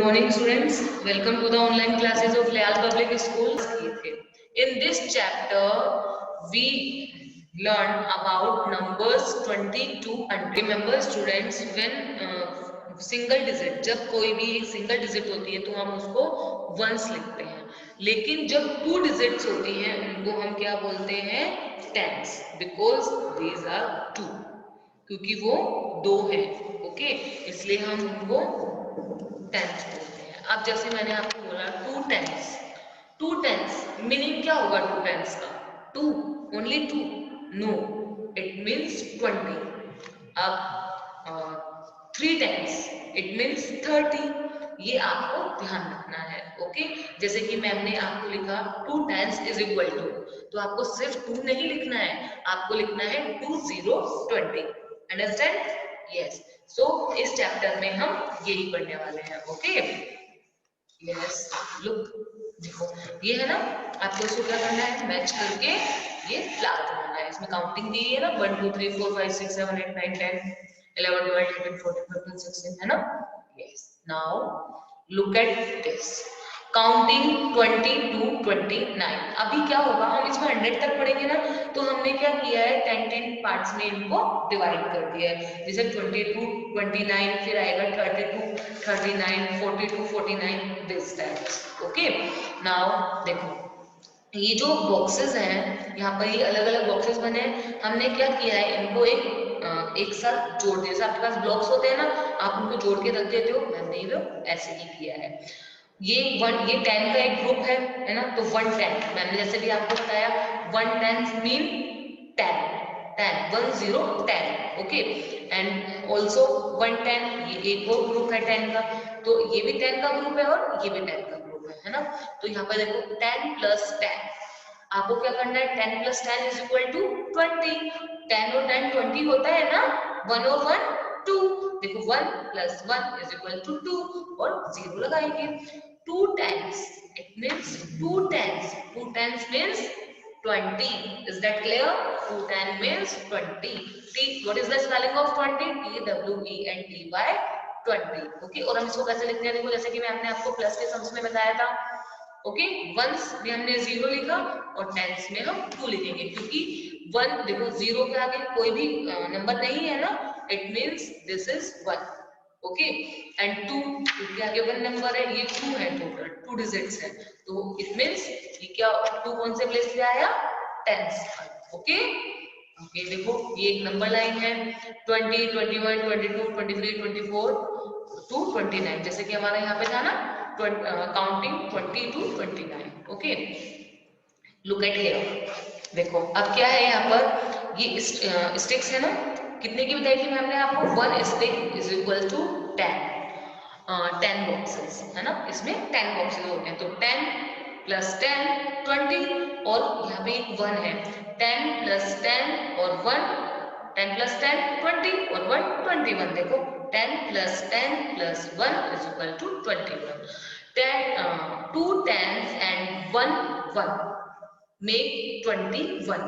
morning, students. Welcome to the online classes of Leal Public School. In this chapter, we learn about numbers 20 to 100. Remember, students, when single digit, जब कोई भी एक single digit होती है तो हम उसको वंस लिखते हैं, लेकिन जब टू डिजिट्स होती हैं उनको हम क्या बोलते हैं? Tens, because these are two, क्योंकि वो दो है। ओके, इसलिए हम उनको टेंस बोलते हैं। अब जैसे मैंने आपको बोला टू टेंस मीनिंग क्या होगा? टू टेंस का two, only two? No, it means 20। अब थ्री टेंस इट मीन्स 30। ये आपको ध्यान रखना है। ओके, जैसे कि मैम ने आपको लिखा two tens is equal to, तो आपको सिर्फ टू नहीं लिखना है, आपको लिखना है 2 0 20। अंडरस्टैंड? यस। सो इस चैप्टर में हम यही पढ़ने वाले हैं। Okay, yes. लुक, देखो ये है ना, आपको इसको क्या करना है? मैच करके ये प्लॉट करना है। इसमें काउंटिंग दी है ना, 1 2 3 4 5 6 7 8 9 10 11 12 13 14 15 16 है ना। Yes, now look at this counting 20 to 29। अभी क्या होगा, हम इसमें 100 तक पढ़ेंगे ना, तो हमने क्या किया है? 10 पार्ट्स में इनको डिवाइड कर दिया है। जैसे 22 29, फिर आएगा 32 39 42 49, दिस टाइप्स। ओके, नाउ देखो ये जो बॉक्सेस हैं, यहाँ पर ये अलग अलग बॉक्सेस बने हैं। हमने क्या किया है? इनको एक साथ जोड़ दिया। जैसे आपके पास ब्लॉक्स होते हैं ना, आप उनको जोड़ के रख देते हो, मैंने ये ऐसे ही किया है। ये 10 का एक ग्रुप है ना, तो 110 मैंने जैसे भी आपको बताया, 110 मीन 10 10 1 0 10। ओके, एंड ऑल्सो 110 ये एक और ग्रुप है 10 का, तो ये भी 10 का ग्रुप है और ये भी 10 का ग्रुप है ना। तो यहाँ पर देखो 10 + 10, आपको क्या करना है? 10 + 10 इज इक्वल टू 20। 10 और 10 20 होता है ना, 1 और 1 2। देखो 1 + 1 इज इक्वल टू 2 और 0 लगाएंगे। 2 tens it means 2 tens, 2 tens means 20। is that clear? 2 10 means 20। T, what is the spelling of 20? TWENTY 20। Okay, और हम इसको कैसे लिखते हैं? देखो जैसे कि मैंने आपको प्लस के सम्स में बताया था। ओके, वंस में हमने 0 लिखा और टेंस में हम 2 लिखेंगे, क्योंकि 1 देखो 0 के आगे कोई भी नंबर नहीं है ना, it means this is 1। Okay, and 2 के आगे 1 नंबर है, ये 2 है, टोटल 2 डिजिट्स है, तो इट मीन्स ये क्या 2 कौन से प्लेस पे आया? टेंस पर। ओके, ओके, देखो ये एक नंबर लाइन है 20 21 22 23 24 to 29, जैसे कि हमारा यहाँ पे था ना counting 20 to 29। Okay, look at here, देखो अब क्या है यहाँ पर? ये स्टिक्स है ना, कितने की बताई थी मैंने आपको? 1 stick is equal to 10 boxes है ना, इसमें 10 बॉक्सेस होते हैं, तो 10 + 10 20, और यहाँ पे एक 1 है, 10 + 10 और 1, 10 + 10 20 और 1 21। देखो 10 + 10 + 1 is equal to 21। 2 tens and 1 1 make 21।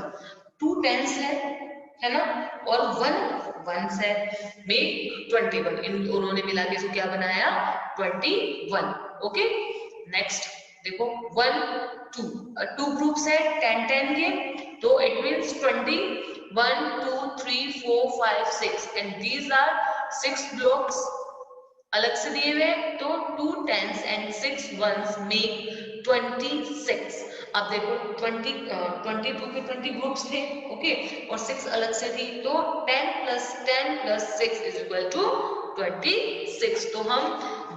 2 tens है ना, और 1 ones है, मेक 21। इन दोनों ने मिला के इसको क्या बनाया? 21। ओके, नेक्स्ट देखो 1 2 2 ग्रुप्स है 10 10 के, तो it means 20 1 2 3 4 5 6, and these are 6 blocks अलग से दिए हुए, तो 2 tens and 6 ones मेक 26। अब देखो 22 के 20 ग्रुप्स थे, ओके, और 6 अलग से थी, तो 10 + 10 + 6 इज इक्वल टू 26। तो हम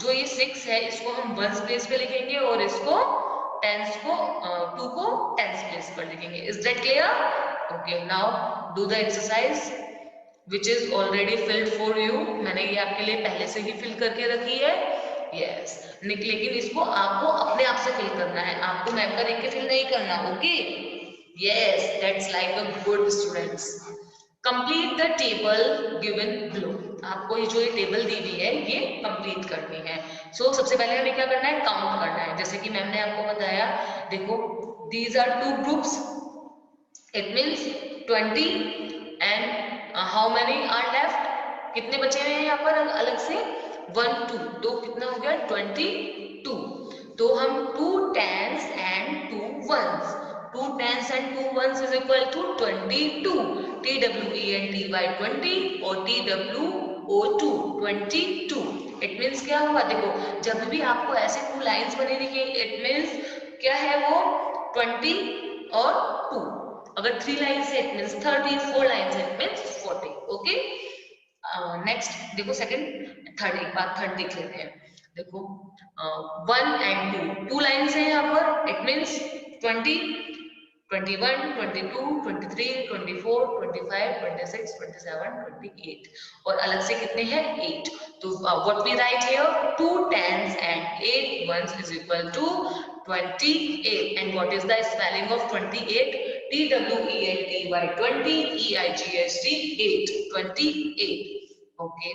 जो ये 6 है इसको हम वंस प्लेस पे लिखेंगे और इसको टेंस को 2 को टेंस प्लेस पर लिखेंगे। Is that clear? Okay, now do the exercise which is already filled for you। मैंने ये आपके लिए पहले से ही फिल करके रखी है। yes, लेकिन इसको आपको अपने आप से फिल करना है, आपको मैम का देख के फिल नहीं करना। Okay, yes, that's like a good students। complete the table given below। आपको ये जो ये टेबल दी हुई है ये कंप्लीट करनी है। सो सबसे पहले हमें क्या करना है? काउंट करना है। जैसे कि मैम ने आपको बताया, देखो these are 2 groups, it means 20 and how many are left, कितने बचे हुए हैं यहाँ पर अलग से? 1 2, तो कितना हो गया? है 22। तो हम 2 10s and 2 1s, 2 10s and 2 1s is equal to 22, TWENTY 20 और TWO2 22। इट मीन्स क्या हुआ, देखो जब भी आपको ऐसे 2 लाइंस बने दिखे, इट मीन्स क्या है वो 20 और 2। अगर 3 लाइंस है इट मीन्स 30, 4 लाइंस है इट मीन्स 40। ओके, नेक्स्ट देखो सेकंड थर्ड, एक बार थर्ड देख लेते हैं। देखो 1 and 2 लाइंस है यहाँ पर, इट मीन्स 20, 21, 22, 23, 24, 25, 26, 27, 28 और अलग से कितने हैं 8। तो what we write here 2 10s and 8 1s is equal to 28। and what is the spelling of 28? TWENTY 20 EIGHT 8, 28। Okay,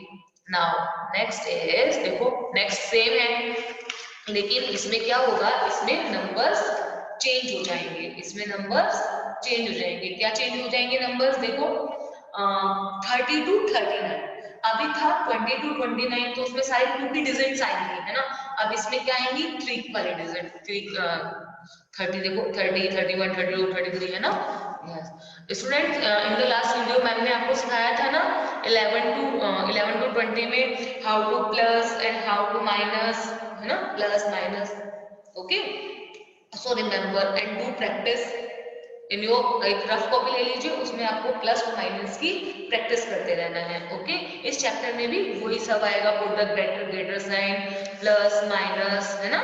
now next is, देखो नेक्स्ट सेम है लेकिन इसमें क्या होगा, इसमें नंबर्स चेंज हो जाएंगे, इसमें नंबर्स चेंज हो जाएंगे। क्या चेंज हो जाएंगे नंबर्स, देखो 30 to 39, अभी था 20 to 29 तो उसमें सारे 2 की डिजिट्स आएंगी है ना, अब इसमें क्या आएंगी 3 वाले डिजिट, 30 देखो 30, 31, 32, 33 है ना। Student in the last video मैंने आपको सिखाया था ना 11 to 20 में how to plus and how to minus, है ना, plus minus. Okay, so remember and do practice in your, एक रफ कॉपी ले लीजिए, उसमें आपको प्लस और माइनस की प्रैक्टिस करते रहना है। ओके, इस चैप्टर में भी वही सब आएगा, put the greater sign, plus minus, है ना।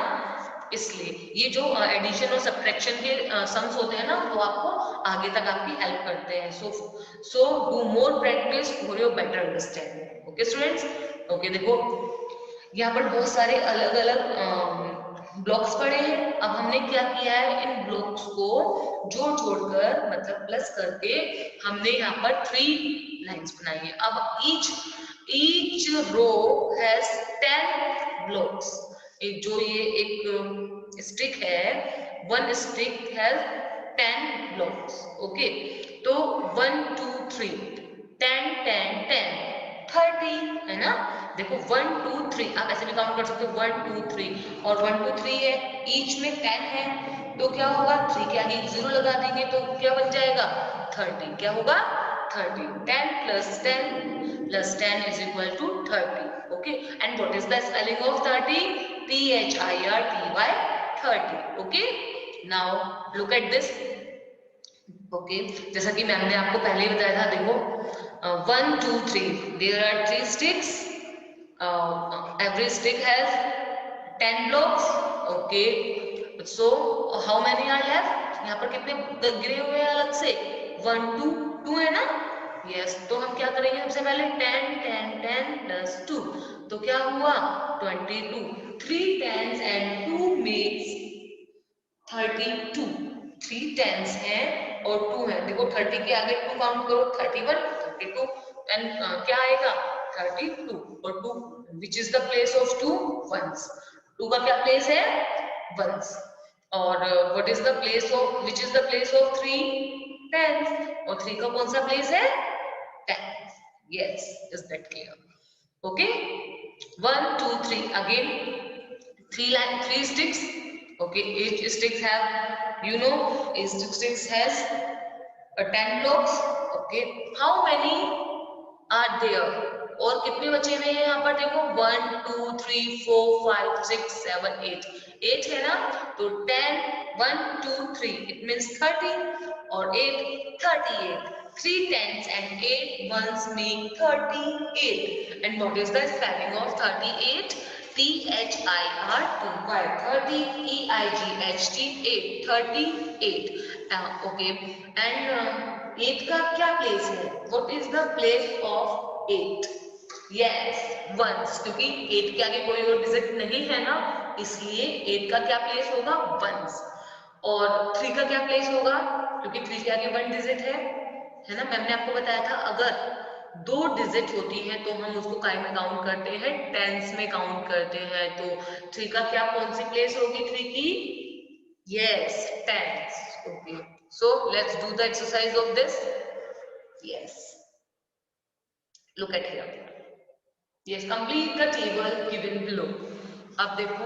इसलिए ये जो एडिशन और सब्ट्रैक्शन के सम्स होते हैं ना, वो आपको आगे तक आपकी हेल्प करते हैं। So do more practice for your better understanding. Okay students, okay देखो यहाँ पर बहुत सारे अलग अलग ब्लॉक्स पड़े हैं। अब हमने क्या किया है, इन ब्लॉक्स को जोड़ जोड़कर मतलब प्लस करके हमने यहाँ पर 3 लाइंस बनाई है। अब ईच रो हैज 10 ब्लॉक्स। एक जो ये एक स्टिक है, 1 स्टिक हैज 10 ब्लॉक्स। ओके, तो 1 2 3 10 10 10 30 है ना। देखो 1 2 3 आप ऐसे भी काउंट कर सकते हो, 1 2 3 और 1 2 3 है, ईच में 10 है, तो क्या होगा 3 के आगे 0 लगा देंगे तो क्या बन जाएगा 30। क्या होगा 30, 10 plus 10 is equal to 30। Okay, and what is the spelling of 30? THIRTY 30। Okay, now look at this. Okay, जैसा कि मैम ने आपको पहले ही बताया था, देखो 1 2 3 there are 3 sticks, every stick has 10 blocks। Okay, so how many are left, यहाँ पर कितने गिरे हुए हैं अलग से, 1 2 2 है ना। यस, तो हम क्या करेंगे, सबसे पहले 10 10 10 प्लस 2, तो क्या हुआ 22। 3 10s and 2 makes 32। 3 10s हैं और 2 है, देखो 30 के आगे 2 काउंट करो, 31 32 एंड क्या आएगा 32 और 2 which is the place of 2 1s। 2 का क्या प्लेस है 1s और what is the place of, which is the place of 3 10s और 3 का कौन सा प्लेस है 10। Yes, is that clear? Okay, 1 2 3 again 3 sticks। okay, each sticks have, you know, each sticks has 10 blocks। okay, how many are there, और कितने बचे हुए हैं यहाँ पर, देखो 1 2 3 4 5 6 7 8 8 है ना, तो 10 1 2 3 इट मीन्स 30 और 8 38। 3 10s and 8 1s make 38। and what is the spelling of 38? THIRTY 30 EIGHT 8 38। okay, and 8 का क्या प्लेस है, what is the place of 8? yes, ones, क्योंकि 8 के आगे कोई और डिजिट नहीं है ना, इसलिए 8 का क्या प्लेस होगा ones। और 3 का क्या प्लेस होगा, क्योंकि 3 के आगे 1 डिजिट है ना। मैंने आपको बताया था अगर 2 डिजिट होती है तो हम उसको काय में काउंट करते हैं, टेंस में काउंट करते हैं। तो 3 का क्या कौन सी प्लेस होगी 3 की, yes, tens. Okay, so let's do the exercise of this। yes, look at here। yes, complete the table given below। अब देखो,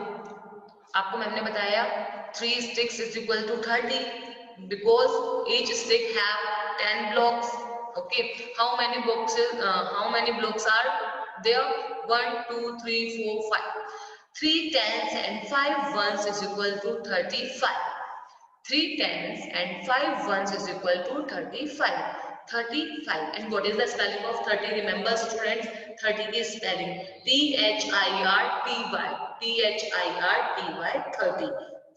आपको मैंने बताया 3 sticks is equal to 30 because each stick have 10 blocks. Okay, how many boxes? How many blocks are there? 1, 2, 3, 4, 5. 3 tens and 5 ones is equal to 35. 3 tens and 5 ones is equal to 35. 35. And what is the spelling of 30? Remember students, 30 is spelling Thirty. Thirty.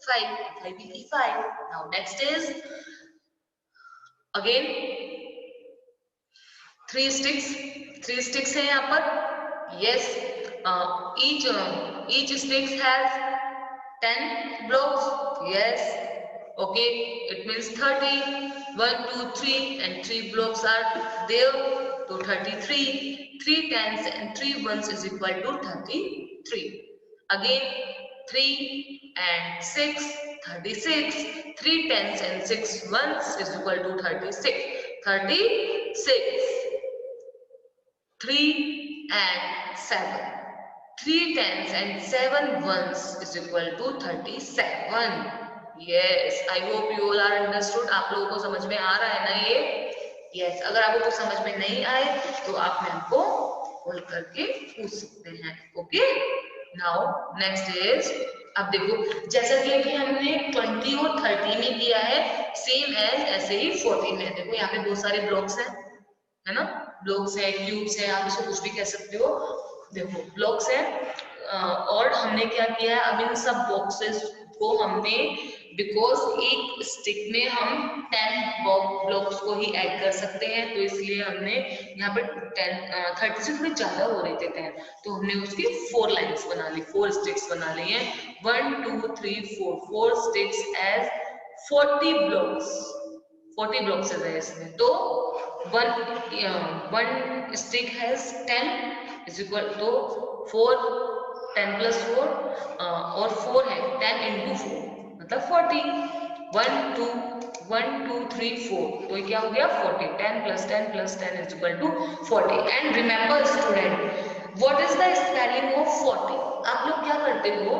5. 5 is 5. Now next is again 3 sticks. 3 sticks है यहाँ पर. Yes. Each stick has 10 blocks. Yes. Okay, it means 30. 1, 2, 3 and 3 blocks are there. So 33. 3 tens and 3 ones is equal to 33. Again 3 and 6, 36. 3 tens and 6 ones is equal to 36. 36. 3 and 7. 3 tens and 7 ones is equal to 37. Yes, I hope you all are understood. आप लोगों को समझ में आ रहा है ना ये? Yes, अगर आपको कुछ समझ में नहीं आए तो आप मैम को कॉल करके पूछ सकते हैं. ओके, नाउ नेक्स्ट इज, अब देखो जैसा कि अभी हमने 20 और 30 में किया है, सेम एज ऐसे ही 40 में. देखो यहाँ पे बहुत सारे ब्लॉक्स हैं, है ना? ब्लॉक्स है, क्यूब्स है, आप इसको कुछ भी कह सकते हो. देखो ब्लॉक्स है और हमने क्या किया है, अब इन सब बॉक्सेस को हमने, बिकॉज एक स्टिक में हम 10 ब्लॉक्स को ही ऐड कर सकते हैं, तो इसलिए हमने यहाँ पे 30 से थोड़ी ज्यादा हो रहे थे 10, तो हमने उसकी 4 लाइन्स बना ली, 4 स्टिक्स बना ली हैं. 1, 2, 3, 4 स्टिक्स एज 40 ब्लॉक्स. 40 ब्लॉक्स है इसमें, तो one stick has 10 is equal to 4, 10 plus 4 और 4 है 10 into 4 मतलब 40. 1, 2, 3, 4, तो ये क्या हो गया 40. 10 plus 10 plus 10 is equal to 40. And remember student, what is the spelling of 40? आप लोग क्या करते हो,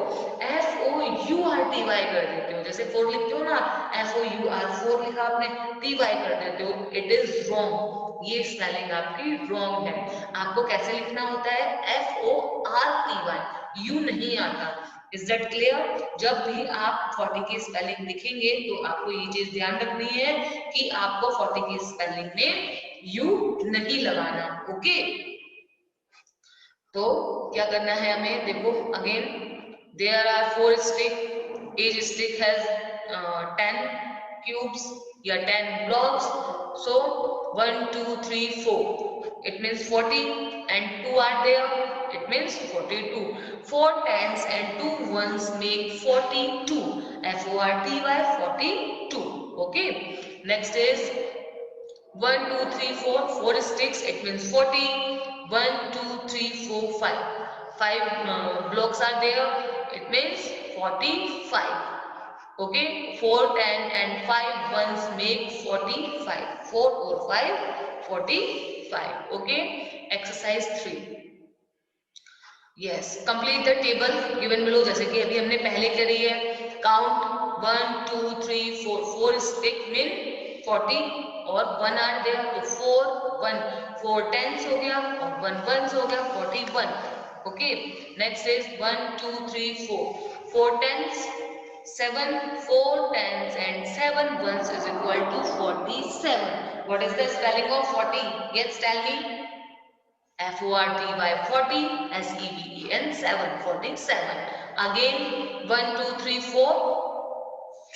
FOURTY कर देते हो. जैसे 4 लिखते हो ना, FOUR 4 लिखा आपने, TY कर देते हो. इट इज रॉन्ग, ये स्पेलिंग आपकी रॉन्ग है. आपको कैसे लिखना होता है, FORTY. यू नहीं आता. Is that clear? जब भी आप 40 की स्पेलिंग लिखेंगे तो आपको ये चीज ध्यान रखनी है कि आपको 40 की स्पेलिंग में यू नहीं लगाना. ओके, तो क्या करना है हमें, देखो again there are 4 stick, each stick has 10 cubes या 10 blocks. So 1, 2, 3, 4, it means 40 and 2 are there, it means 42. 4 tens and 2 ones make 42. FORTY 42. Okay, next is 1, 2, 3, 4, 4 sticks, it means 40. 1, 2, 3, 4, 5. 5 blocks are there, it means 45. Okay, 4, 10 and 5 ones make 45. 4 or 5, 45. Okay, exercise 3. Yes, complete the table given below. जैसे कि अभी हमने पहले करी है, count 1, 2, 3, 4. 4 stick mean 40 और 1 are there, तो 4, 1, 4 tens हो गया और 1 ones हो गया, 41. Okay, next is 1, 2, 3, 4. 4 tens, 7, 4 tens and 7 ones is equal to 47. What is the spelling of 40? Yes, tell me. FORTY 40, SEVEN 7, 47. Again 1, 2, 3, 4.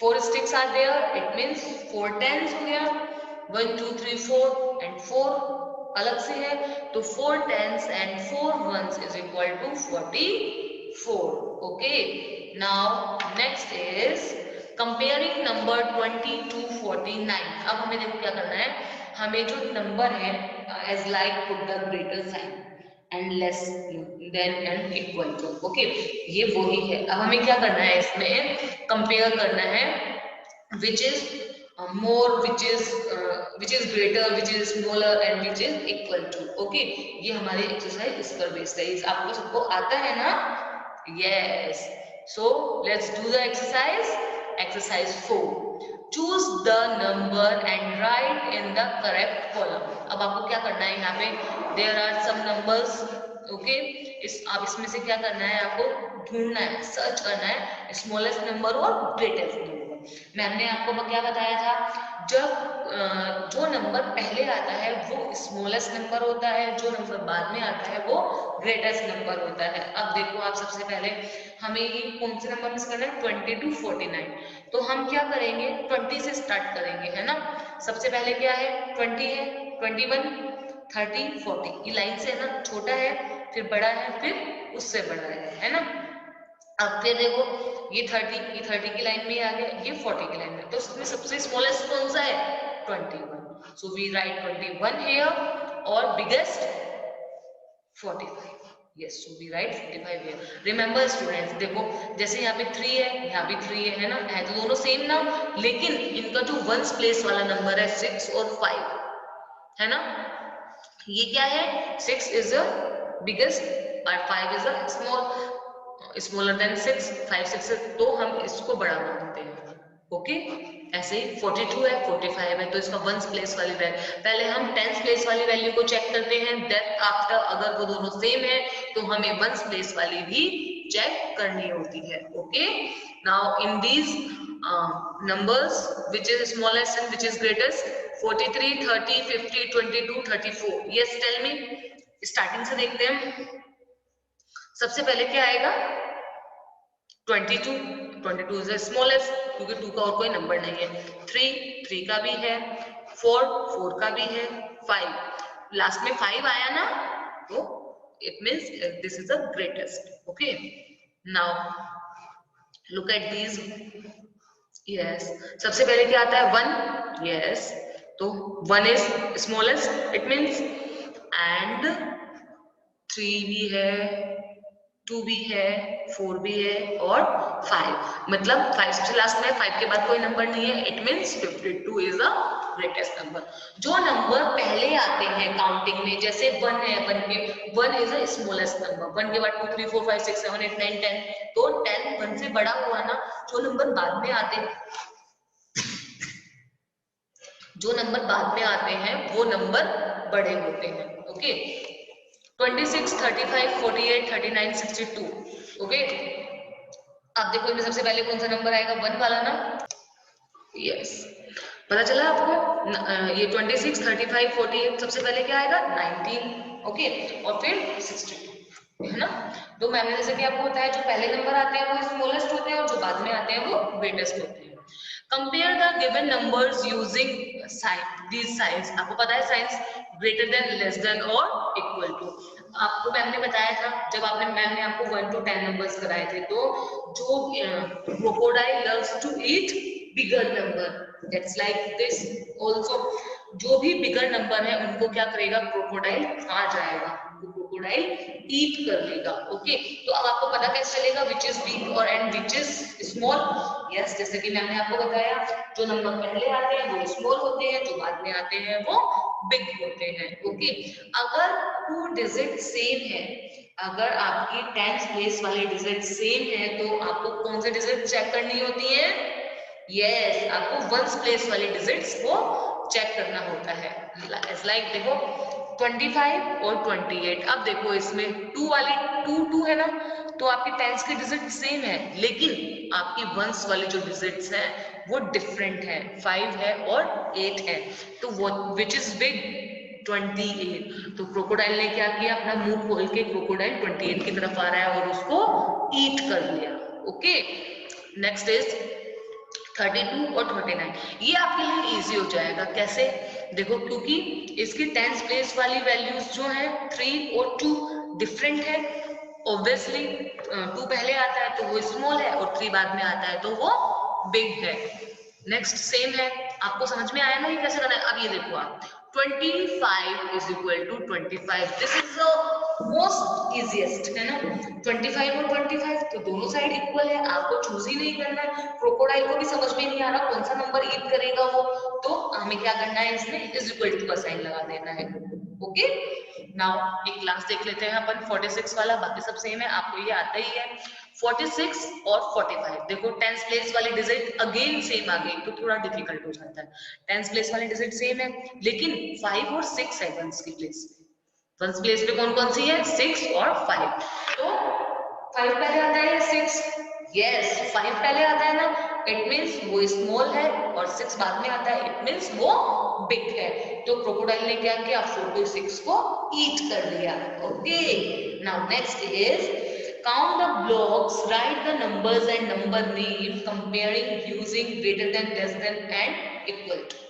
4 sticks are there, it means 4 tens हो गया. 1, 2, 3, 4 and 4 अलग से है, तो 4 tens and 4 ones is equal to 44. Okay, now next is comparing number 20 to 49. अब हमें देखो क्या करना है, हमें जो नंबर है as like put the greater sign and less than and equal to. Okay, ये वही है. अब हमें क्या करना है, इसमें कंपेयर करना है which is more, which is greater, which is smaller and which is equal to. Okay, ये हमारी एक्सरसाइज इस पर बेस्ड है. आपको सबको आता है ना? Yes. So let's do the exercise. Exercise 4. Choose the number and write in the correct column. अब आपको क्या करना है यहाँ पे? There are some numbers. Okay. आप इसमें से क्या करना है? आपको ढूंढना है, सर्च करना है स्मॉलेस्ट नंबर और ग्रेटेस्ट नंबर। मैम ने आपको क्या बताया था? जब जो नंबर पहले आता है वो स्मॉलेस्ट नंबर होता है, जो नंबर बाद में आता है वो ग्रेटेस्ट नंबर होता है। अब देखो आप सबसे पहले हमें ये कौन से नंबर मिस करना है? 20 to 49। तो हम क्या करेंगे? 20 से स्टार्ट करेंगे, है ना। सबसे पहले क्या है? 20 है, 21, 30, 40। ये लाइन से है ना, छोटा है फिर बड़ा है फिर उससे बड़ा है ना। अब फिर देखो ये 30 की लाइन में आ गया, ये 40 की लाइन में, तो इसमें सबसे स्मॉलेस्ट कौन सा है? 21। सो वी राइट 21 हियर और biggest 45। Yes, so we write 45 here. Remember students, देखो जैसे यहाँ पे 3 है, यहाँ भी 3 है ना, है तो दोनों सेम ना, लेकिन इनका जो वंस प्लेस वाला नंबर है 6 और 5 है ना, ये क्या है? 6 इज अ बिगेस्ट और 5 इज अ स्मॉलर देन 6, 5 6 तो हम इसको बड़ा मानते हैं। ओके, ऐसे ही 42 है, 45 है, तो इसका वंस प्लेस वाली वैल्यू, पहले हम टेंस प्लेस वाली वैल्यू को चेक करते हैं, देन आफ्टर अगर वो दोनों सेम है तो हमें वंस प्लेस वाली भी चेक करनी होती है। Okay, now in these numbers which is smallest and which is greatest? 43, 30, 50, 22, 34। yes, tell me, starting से देखते हैं। सबसे पहले क्या आएगा? 22। 22 इज द स्मॉलेस्ट क्योंकि 2 का और कोई नंबर नहीं है। 3 का भी है, 4 का भी है, 5 लास्ट में 5 आया ना, तो it means this is the greatest. Okay, now look at these. Yes, सबसे पहले क्या आता है? 1। यस, तो 1 is smallest, it means, and 3 भी है, 2 भी है, 4 भी है और 5, मतलब 5 सबसे लास्ट में, 5 के बाद कोई नंबर नहीं है, it means 52 is the greatest number. जो नंबर पहले आते हैं काउंटिंग में, जैसे 1 है, 1 इज द स्मॉलेस्ट नंबर, 1 के बाद 2 3 4 5 6 7 8 9 10, तो 10 1 से बड़ा हुआ ना। जो नंबर बाद में आते हैं, जो नंबर बाद में आते हैं वो नंबर बड़े होते हैं। ओके, 26, 35, 48, 39, 62। ओके, अब देखो इनमें सबसे पहले कौन सा नंबर आएगा? 1 वाला ना। यस, पता चला आपको? ये 26, 35, 48, सबसे पहले क्या आएगा? 19। ओके, और फिर 62, है ना। तो मैंने जैसे कि आपको बताया, जो पहले नंबर आते हैं वो स्मॉलेस्ट होते हैं और जो बाद में आते हैं वो ग्रेटेस्ट होते हैं। Compare the given numbers using these signs। आपको पता है science greater than, less than और equal to। आपको मैम ने बताया था, जब मैम ने आपको 1 to 10 नंबर्स कराए थे, तो जो crocodile loves to eat bigger number, that's like this also। जो भी बिगर नंबर है उनको क्या करेगा? क्रोकोडाइल खा जाएगा, क्रोकोडाइल ईट कर लेगा। ओके, तो अब आपको पता कैसे चलेगा विच इज बिग और and which is small? Yes, जैसे कि मैंने आपको बताया, जो नंबर पहले आते हैं वो स्मॉल होते हैं, जो बाद में आते हैं वो बिग होते हैं। ओके, अगर 2 डिजिट सेम है, अगर आपकी 10th प्लेस वाली डिजिट सेम है, तो आपको कौन सी डिजिट चेक करनी होती है? यस, आपको वंस प्लेस वाली डिजिट्स को चेक करना होता है। लाइक देखो 25 और 28। अब देखो इसमें 2 वाली 2 है ना, तो आपकी टेंस की डिजिट सेम है, लेकिन आपकी वंस वाली जो डिजिट्स हैं वो डिफरेंट है, 5 है और 8 है, तो वो विच इज बिग? 28। तो क्रोकोडाइल ने क्या किया? अपना मुंह खोल के क्रोकोडाइल 28 की तरफ आ रहा है और उसको ईट कर लिया। ओके, नेक्स्ट इज 32 और 39। ये आपके लिए इजी हो जाएगा। कैसे? देखो, क्योंकि इसकी 10th प्लेस वाली वैल्यूज जो है 3 और 2 डिफरेंट है। ऑब्वियसली 2 पहले आता है तो वो स्मॉल है और 3 बाद में आता है तो वो बिग है। नेक्स्ट सेम है, आपको समझ में आया ना ये कैसे करना है? अब ये देखो आप, 25 is equal to 25, this is the most easiest, है ना। 25 और 25 तो दोनों साइड इक्वल है, आपको चूज ही नहीं करना है। क्रोकोडाइल को भी समझ में नहीं आ रहा कौन सा नंबर ईट करेगा वो, तो हमें क्या करना है? इसमें इज इक्वल टू का साइन लगा देना है। ओके, नाउ एक क्लास देख लेते हैं अपन 46 वाला, बाकी सब सेम है, आपको ये आता ही है। 46 और 45 देखो, टेंथ प्लेस वाली डिजिट अगेन सेम आ गई तो थोड़ा डिफिकल्ट हो जाता है। टेंथ प्लेस वाली डिजिट सेम है, लेकिन 5 और 6 है वंस की प्लेस। वंस प्लेस पे कौन कौन सी है? 6 और 5। तो 5 पहले आता है या 6? यस, 5 पहले आता है ना, इट मीन्स वो स्मॉल है, और 6 बाद में आता है, इट मीन्स वो बिग है। तो क्रोकोडाइल ने क्या किया? 46 को ईट कर लिया। Okay, now next is count the blocks, write the numbers and number name, comparing using greater than, less than and equal to.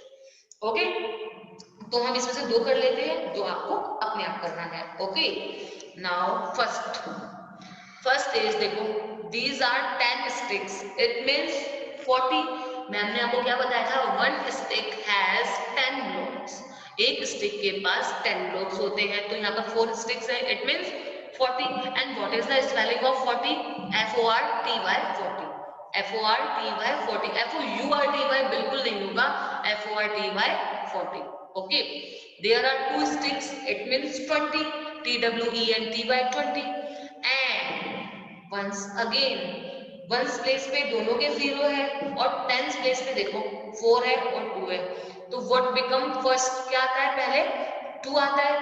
Okay, तो हम इसमें से 2 कर लेते हैं, 2 आपको अपने आप करना है। ओके, नाउ फर्स्ट इज देखो, these are 10 sticks, it means 40। Ma'am ने आपको क्या बताया था? 1 stick has 10 blocks। एक स्टिक के पास 10 ब्लॉक्स होते हैं, तो यहाँ पर 4 स्टिक्स है, it means 40। And what is the spelling of 40? FORTY 40। FORTY 40। FOURTY बिल्कुल नहीं होगा, FORTY 40। Okay, there are 2 sticks, it means 20। TWENTY 20। And once again, ones place पे दोनों के 0 है, और टेंस प्लेस पे देखो 4 है और 2 है, तो व्हाट बिकम फर्स्ट? क्या आता है? पहले 2 आता है,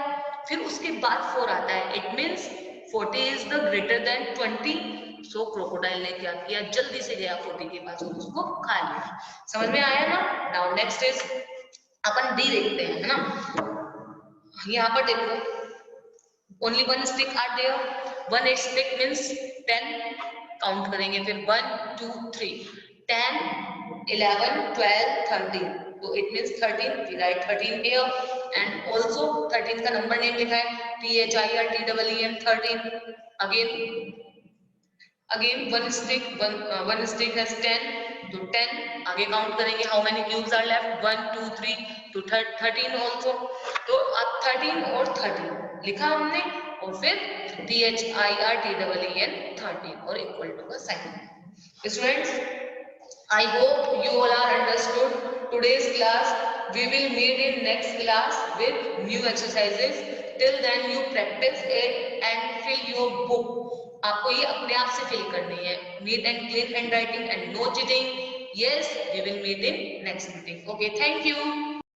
फिर उसके बाद 4 आता है, it means 40 is the greater than 20। So crocodile ने क्या किया? जल्दी से गया 40 के पास और उसको खा लिया। समझ में आया ना? नाउ नेक्स्ट इज अपन डी देखते हैं, है ना। यहाँ पर देखो, only 1 stick are there. 1 stick means 10 count करेंगे, फिर 1 2 3 10 11 12 13, तो it means 13, we write 13 here। And also 13 का नंबर नेम लिखा है THIRTEEN 13। अगेन 1 स्टिक हैज 10, तो 10 आगे काउंट करेंगे, how many cubes are left? 1 2 3, तो 13 ऑल्सो। तो अब 13 और 13 लिखा हमने, और फिर THIRTEEN 13 और इक्वल टू का sign. Students, I hope you all are understood today's class. We will meet in next class with new exercises. Till then you practice it and fill your book. आपको ये अपने आप से fill करनी है. Neat and clean handwriting and no cheating. Yes, we will meet in next meeting. Okay, thank you.